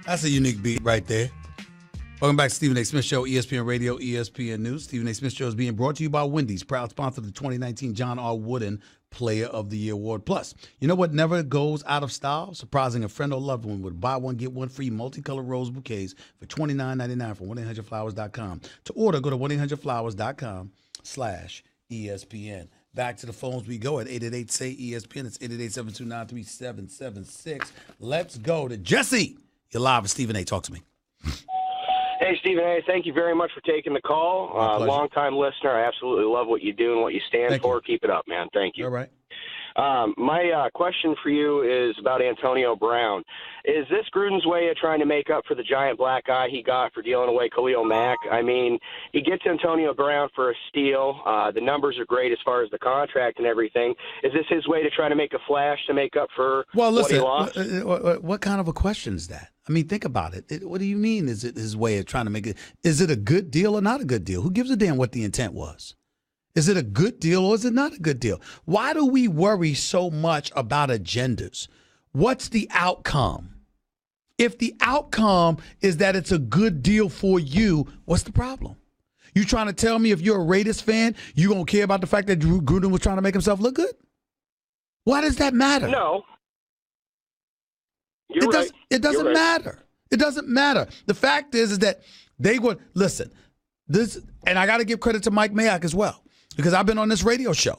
That's a unique beat right there. Welcome back to Stephen A. Smith Show, ESPN Radio, ESPN News. Stephen A. Smith Show is being brought to you by Wendy's, proud sponsor of the 2019 John R. Wooden Player of the Year Award. Plus, you know what never goes out of style? Surprising a friend or loved one with buy one, get one free multicolored rose bouquets for $29.99 from 1-800-Flowers.com. To order, go to 1-800-Flowers.com/ESPN. Back to the phones we go at 888-SAY-ESPN. It's 888-729-3776. Let's go to Jesse. You're live with Stephen A. Talk to me. Hey, Stephen A., thank you very much for taking the call. Long-time listener. I absolutely love what you do and what you stand for. Keep it up, man. Thank you. All right. My question for you is about Antonio Brown. Is this Gruden's way of trying to make up for the giant black eye he got for dealing away Khalil Mack? I mean, he gets Antonio Brown for a steal. The numbers are great as far as the contract and everything. Is this his way to try to make a flash to make up for what he lost? What kind of a question is that? I mean, think about it. What do you mean is it his way of trying to make it? Is it a good deal or not a good deal? Who gives a damn what the intent was? Is it a good deal or is it not a good deal? Why do we worry so much about agendas? What's the outcome? If the outcome is that it's a good deal for you, what's the problem? You trying to tell me if you're a Raiders fan, you going to care about the fact that Gruden was trying to make himself look good? Why does that matter? No. It doesn't matter. It doesn't matter. The fact is that they would listen. This, and I got to give credit to Mike Mayock as well, because I've been on this radio show,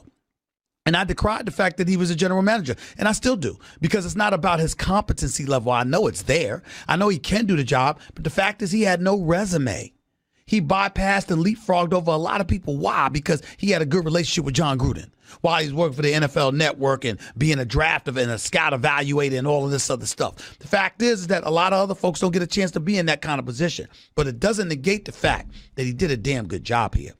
and I decried the fact that he was a general manager, and I still do, because it's not about his competency level. I know it's there. I know he can do the job, but the fact is he had no resume. He bypassed and leapfrogged over a lot of people. Why? Because he had a good relationship with John Gruden while he's working for the NFL Network and being a draft and a scout evaluator and all of this other stuff. The fact is that a lot of other folks don't get a chance to be in that kind of position, but it doesn't negate the fact that he did a damn good job here.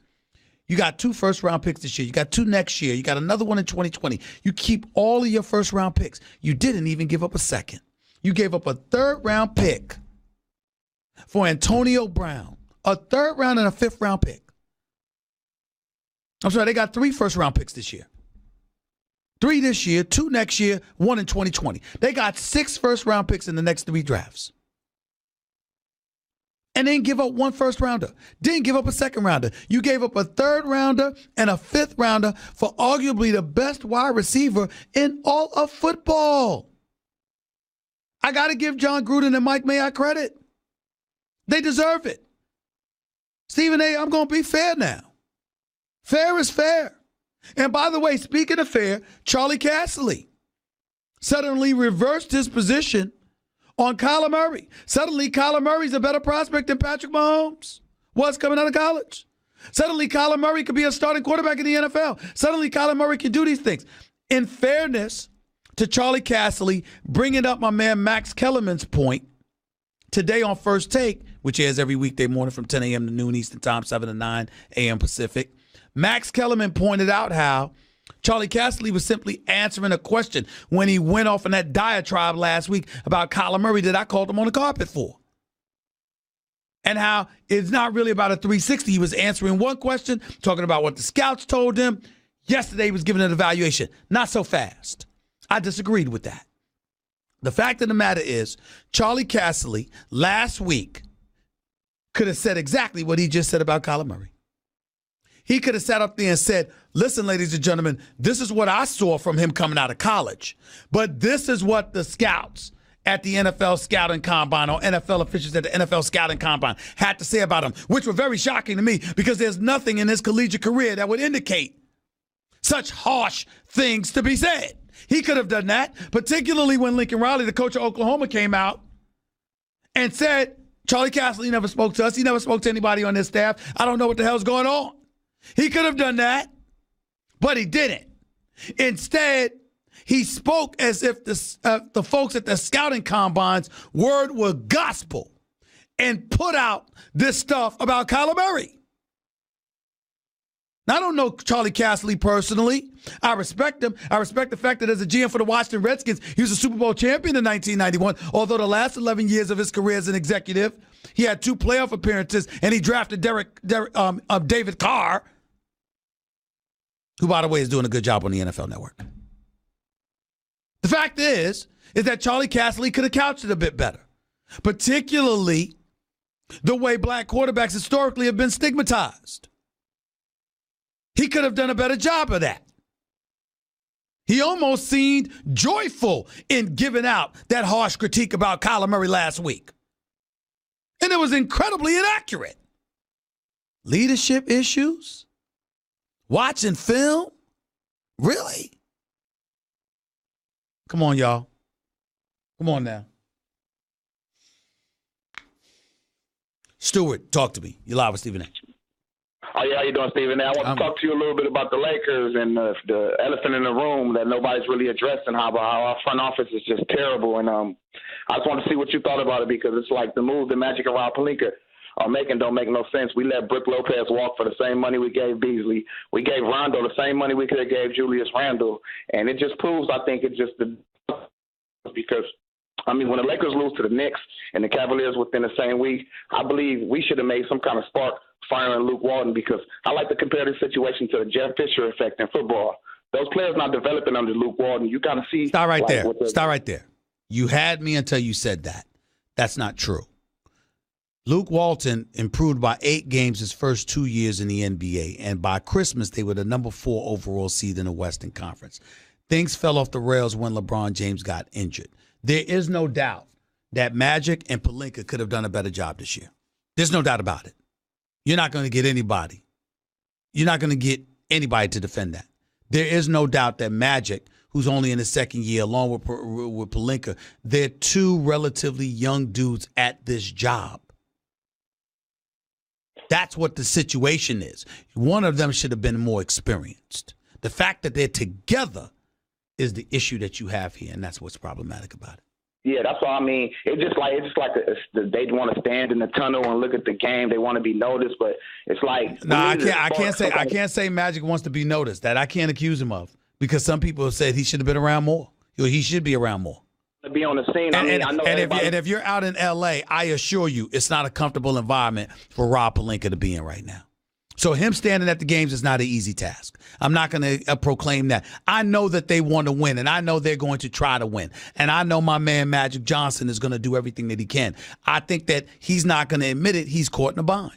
You got 2 first-round picks this year. You got 2 next year. You got another one in 2020. You keep all of your first-round picks. You didn't even give up a second. You gave up a 3rd-round pick for Antonio Brown. A 3rd round and a 5th round pick. I'm sorry, they got 3 first-round picks this year. 3 this year, 2 next year, 1 in 2020. They got 6 first-round picks in the next 3 drafts. And didn't give up 1 first-rounder. Didn't give up a 2nd-rounder. You gave up a 3rd-rounder and a 5th-rounder for arguably the best wide receiver in all of football. I got to give John Gruden and Mike Mayock credit. They deserve it. Stephen A., I'm going to be fair now. Fair is fair. And by the way, speaking of fair, Charlie Casserly suddenly reversed his position on Kyler Murray. Suddenly, Kyler Murray's a better prospect than Patrick Mahomes was coming out of college. Suddenly, Kyler Murray could be a starting quarterback in the NFL. Suddenly, Kyler Murray can do these things. In fairness to Charlie Casserly, bringing up my man Max Kellerman's point, today on First Take, which airs every weekday morning from 10 a.m. to noon Eastern Time, 7 to 9 a.m. Pacific, Max Kellerman pointed out how Charlie Casserly was simply answering a question when he went off in that diatribe last week about Kyler Murray that I called him on the carpet for. And how it's not really about a 360. He was answering one question, talking about what the scouts told him. Yesterday he was giving an evaluation. Not so fast. I disagreed with that. The fact of the matter is, Charlie Casserly last week could have said exactly what he just said about Kyler Murray. He could have sat up there and said, listen, ladies and gentlemen, this is what I saw from him coming out of college. But this is what the scouts at the NFL Scouting Combine or NFL officials at the NFL Scouting Combine had to say about him, which were very shocking to me because there's nothing in his collegiate career that would indicate such harsh things to be said. He could have done that, particularly when Lincoln Riley, the coach of Oklahoma, came out and said, Charlie Casserly never spoke to us. He never spoke to anybody on his staff. I don't know what the hell's going on. He could have done that, but he didn't. Instead, he spoke as if the folks at the scouting combines word were gospel and put out this stuff about Kyler Murray. Now, I don't know Charlie Casserly personally. I respect him. I respect the fact that as a GM for the Washington Redskins, he was a Super Bowl champion in 1991, although the last 11 years of his career as an executive, he had 2 playoff appearances, and he drafted David Carr. who, by the way, is doing a good job on the NFL Network. The fact is that Charlie Casserly could have couched it a bit better, particularly the way black quarterbacks historically have been stigmatized. He could have done a better job of that. He almost seemed joyful in giving out that harsh critique about Kyler Murray last week. And it was incredibly inaccurate. Leadership issues? Watching film? Really? Come on, y'all. Come on now. Stuart, talk to me. You're live with Stephen A. Oh, yeah, how you doing, Stephen A? I want to talk to you a little bit about the Lakers and the elephant in the room that nobody's really addressing, how our front office is just terrible. And I just want to see what you thought about it, because it's like the move that Magic and Rob Pelinka are making don't make no sense. We let Brook Lopez walk for the same money we gave Beasley. We gave Rondo the same money we could have gave Julius Randle. And it just proves, I think, it's just because – I mean, when the Lakers lose to the Knicks and the Cavaliers within the same week, I believe we should have made some kind of spark firing Luke Walton, because I like to compare this situation to the Jeff Fisher effect in football. Those players not developing under Luke Walton. You kind of see. Stop right there. Stop right there. You had me until you said that. That's not true. Luke Walton improved by 8 games his first 2 years in the NBA, and by Christmas they were the number 4 overall seed in the Western Conference. Things fell off the rails when LeBron James got injured. There is no doubt that Magic and Pelinka could have done a better job this year. There's no doubt about it. You're not going to get anybody. You're not going to get anybody to defend that. There is no doubt that Magic, who's only in his second year, along with Pelinka, they're 2 relatively young dudes at this job. That's what the situation is. One of them should have been more experienced. The fact that they're together is the issue that you have here, and that's what's problematic about it. Yeah, that's what I mean. It's just like they want to stand in the tunnel and look at the game. They want to be noticed, but it's like no, I can't say Magic wants to be noticed. That I can't accuse him of, because some people have said he should have been around more. He should be around more. To be on the scene. And if you're out in L.A., I assure you, it's not a comfortable environment for Rob Pelinka to be in right now. So him standing at the games is not an easy task. I'm not going to proclaim that. I know that they want to win, and I know they're going to try to win. And I know my man Magic Johnson is going to do everything that he can. I think that he's not going to admit it. He's caught in a bind.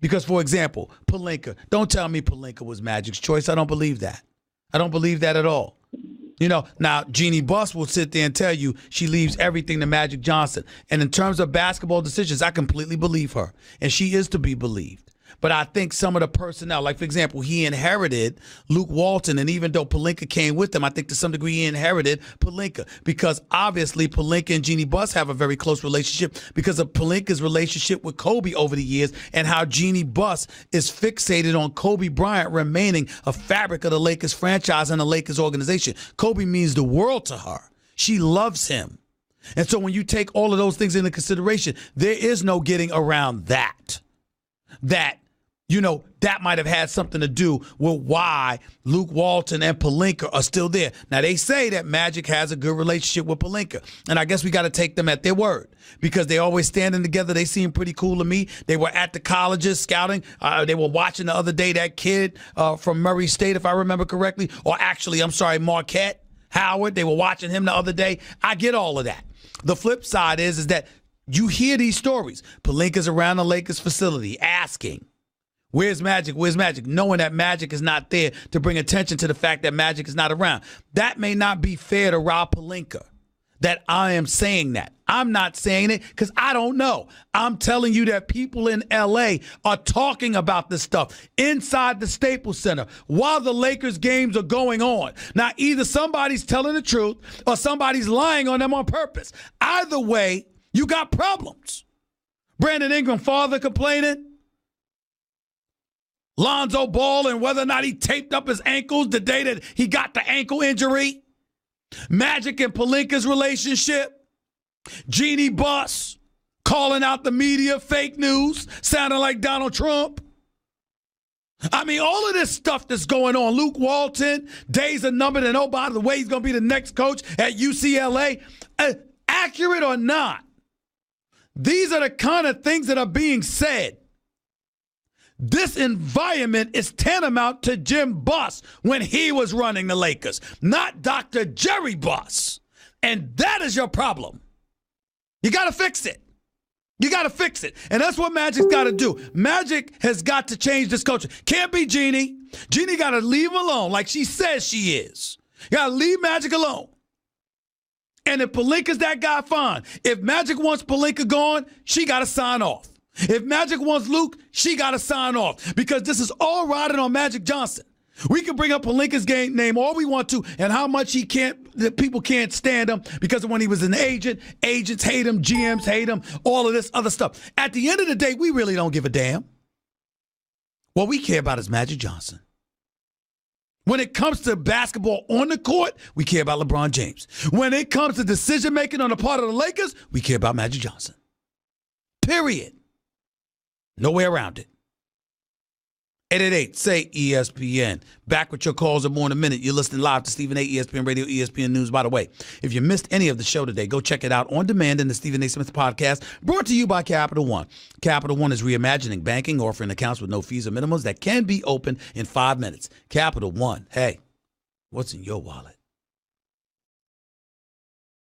Because, for example, Pelinka, don't tell me Pelinka was Magic's choice. I don't believe that. I don't believe that at all. You know, now Jeannie Buss will sit there and tell you she leaves everything to Magic Johnson. And in terms of basketball decisions, I completely believe her. And she is to be believed. But I think some of the personnel, like, for example, he inherited Luke Walton, and even though Pelinka came with him, I think to some degree he inherited Pelinka, because obviously Pelinka and Jeannie Buss have a very close relationship because of Pelinka's relationship with Kobe over the years, and how Jeannie Buss is fixated on Kobe Bryant remaining a fabric of the Lakers franchise and the Lakers organization. Kobe means the world to her. She loves him. And so when you take all of those things into consideration, there is no getting around that. That might have had something to do with why Luke Walton and Pelinka are still there. Now, they say that Magic has a good relationship with Pelinka, and I guess we got to take them at their word, because they always standing together. They seem pretty cool to me. They were at the colleges scouting. They were watching the other day that kid from Murray State, if I remember correctly, or actually, I'm sorry, Marquette Howard. They were watching him the other day. I get all of that. The flip side is that you hear these stories. Pelinka's around the Lakers facility asking, where's Magic? Where's Magic? Knowing that Magic is not there to bring attention to the fact that Magic is not around. That may not be fair to Rob Pelinka, that I am saying that. I'm not saying it because I don't know. I'm telling you that people in L.A. are talking about this stuff inside the Staples Center while the Lakers games are going on. Now, either somebody's telling the truth or somebody's lying on them on purpose. Either way, you got problems. Brandon Ingram, father complaining. Lonzo Ball and whether or not he taped up his ankles the day that he got the ankle injury. Magic and Pelinka's relationship. Jeannie Buss calling out the media, fake news, sounding like Donald Trump. I mean, all of this stuff that's going on. Luke Walton, days are numbered, and oh, by the way, he's going to be the next coach at UCLA. Accurate or not, these are the kind of things that are being said. This environment is tantamount to Jim Buss when he was running the Lakers, not Dr. Jerry Buss. And that is your problem. You got to fix it. You got to fix it. And that's what Magic's got to do. Magic has got to change this culture. Can't be Jeannie. Jeannie got to leave him alone like she says she is. You got to leave Magic alone. And if Pelinka's that guy, fine. If Magic wants Pelinka gone, she got to sign off. If Magic wants Luke, she got to sign off. Because this is all riding on Magic Johnson. We can bring up Pelinka's name all we want to and how much that people can't stand him because of when he was an agent. Agents hate him, GMs hate him, all of this other stuff. At the end of the day, we really don't give a damn. What we care about is Magic Johnson. When it comes to basketball on the court, we care about LeBron James. When it comes to decision-making on the part of the Lakers, we care about Magic Johnson. Period. No way around it. 888-SAY-ESPN. Back with your calls in more in a minute. You're listening live to Stephen A. ESPN Radio, ESPN News. By the way, if you missed any of the show today, go check it out on demand in the Stephen A. Smith podcast, brought to you by Capital One. Capital One is reimagining banking, offering accounts with no fees or minimums that can be opened in 5 minutes. Capital One. Hey, what's in your wallet?